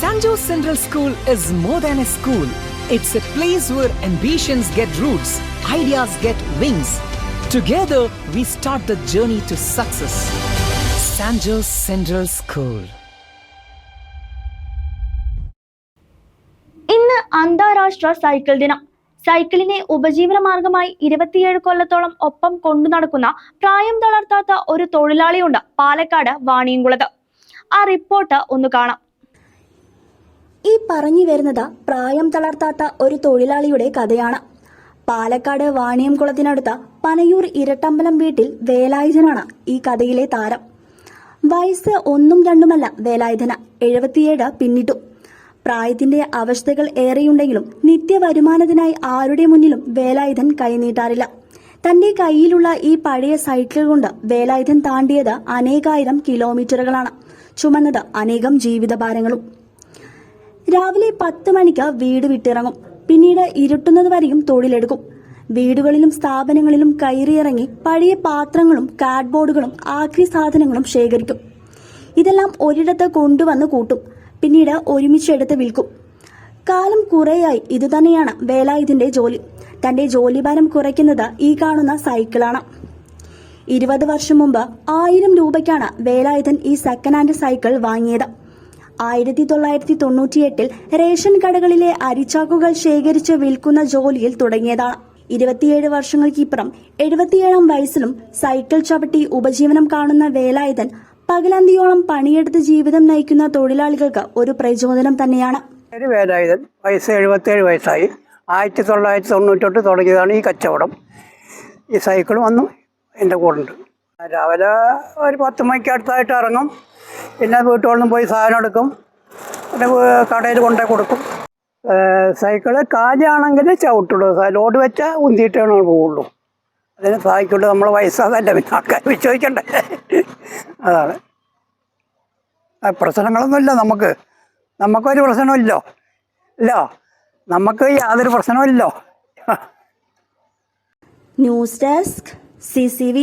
San Jose Central School is more than a school. It's a place where ambitions get roots, ideas get wings. Together, we start the journey to success. San Jose Central School. ഇന്ന് അന്താരാഷ്ട്ര cycle ദിനം. സൈക്കിളിനെ ഉപജീവന മാർഗമായി 27 കൊല്ലത്തോളം ഒപ്പം കൊണ്ടു നടക്കുന്ന പ്രായം തളർത്താത്ത ഒരു തൊഴിലാളിയുണ്ട് പാലക്കാട് വാണിയംകുളത്ത്. ആ റിപ്പോർട്ട് ഒന്ന് കാണാം. ഈ പറഞ്ഞു വരുന്നത് പ്രായം തളർത്താത്ത ഒരു തൊഴിലാളിയുടെ കഥയാണ്. പാലക്കാട് വാണിയംകുളത്തിനടുത്ത പനയൂർ ഇരട്ടമ്പലം വീട്ടിൽ വേലായുധനാണ് ഈ കഥയിലെ താരം. വയസ്സ് 1ഉം 2ഉമല്ല വേലായുധന്, 77 പിന്നിട്ടു. പ്രായത്തിന്റെ അവസ്ഥകൾ ഏറെയുണ്ടെങ്കിലും നിത്യവരുമാനത്തിനായി ആരുടെ മുന്നിലും വേലായുധൻ കൈനീട്ടാറില്ല. തന്റെ കയ്യിലുള്ള ഈ പഴയ സൈക്കിൾ കൊണ്ട് വേലായുധൻ താണ്ടിയത് അനേകായിരം കിലോമീറ്ററുകളാണ്, ചുമന്നത് അനേകം ജീവിതഭാരങ്ങളും. രാവിലെ 10 മണിക്ക് വീട് വിട്ടിറങ്ങും. പിന്നീട് ഇരുട്ടുന്നത് വരെയും തൊഴിലെടുക്കും. വീടുകളിലും സ്ഥാപനങ്ങളിലും കയറിയിറങ്ങി പഴയ പാത്രങ്ങളും കാർഡ്ബോർഡുകളും ആക്രി സാധനങ്ങളും ശേഖരിക്കും. ഇതെല്ലാം ഒരിടത്ത് കൊണ്ടുവന്ന് കൂട്ടും. പിന്നീട് ഒരുമിച്ചെടുത്ത് വിൽക്കും. കാലം കുറേയായി ഇതുതന്നെയാണ് വേലായുധന്റെ ജോലി. തന്റെ ജോലിഭാരം കുറയ്ക്കുന്നത് ഈ കാണുന്ന സൈക്കിളാണ്. 20 വർഷം മുമ്പ് 1000 രൂപയ്ക്കാണ് വേലായുധൻ ഈ സെക്കൻഡ് ഹാൻഡ് സൈക്കിൾ വാങ്ങിയത്. 1998 റേഷൻ കടകളിലെ അരിച്ചാക്കുകൾ ശേഖരിച്ച് വിൽക്കുന്ന ജോലിയിൽ തുടങ്ങിയതാണ്. 27 വർഷങ്ങൾക്കിപ്പുറം 77ാം വയസ്സിലും സൈക്കിൾ ചവിട്ടി ഉപജീവനം കാണുന്ന വേലായുധൻ പകലന്തിയോളം പണിയെടുത്ത് ജീവിതം നയിക്കുന്ന തൊഴിലാളികൾക്ക് ഒരു പ്രചോദനം തന്നെയാണ്. വേലായുധൻ, വയസ്സ് 77 വയസ്സായി. 1998 തുടങ്ങിയതാണ് ഈ കച്ചവടം. ഈ സൈക്കിൾ വന്നു എൻ്റെ കൂടുണ്ട്. രാവിലെ ഒരു 10 മണിക്ക് അടുത്തായിട്ട് ഇറങ്ങും. പിന്നെ വീട്ടുകളിൽ പോയി സാധനം എടുക്കും. പിന്നെ കടയിൽ കൊണ്ടുപോയി കൊടുക്കും. സൈക്കിള് കാലിയാണെങ്കിൽ ചവിട്ടുള്ളൂ, ലോഡ് വെച്ചാൽ ഉന്തിയിട്ടാണ് പോവുള്ളൂ. അതിന് സഹായിക്കുള്ളൂ. നമ്മൾ വയസ്സാകല്ല, പിന്നെ ആൾക്കാർ വിശ്വസിക്കണ്ടേ. അതാണ്. പ്രശ്നങ്ങളൊന്നുമില്ല നമുക്കൊരു പ്രശ്നമില്ലോ. ഇല്ല, നമുക്ക് യാതൊരു പ്രശ്നമില്ലോ. News desk CCV.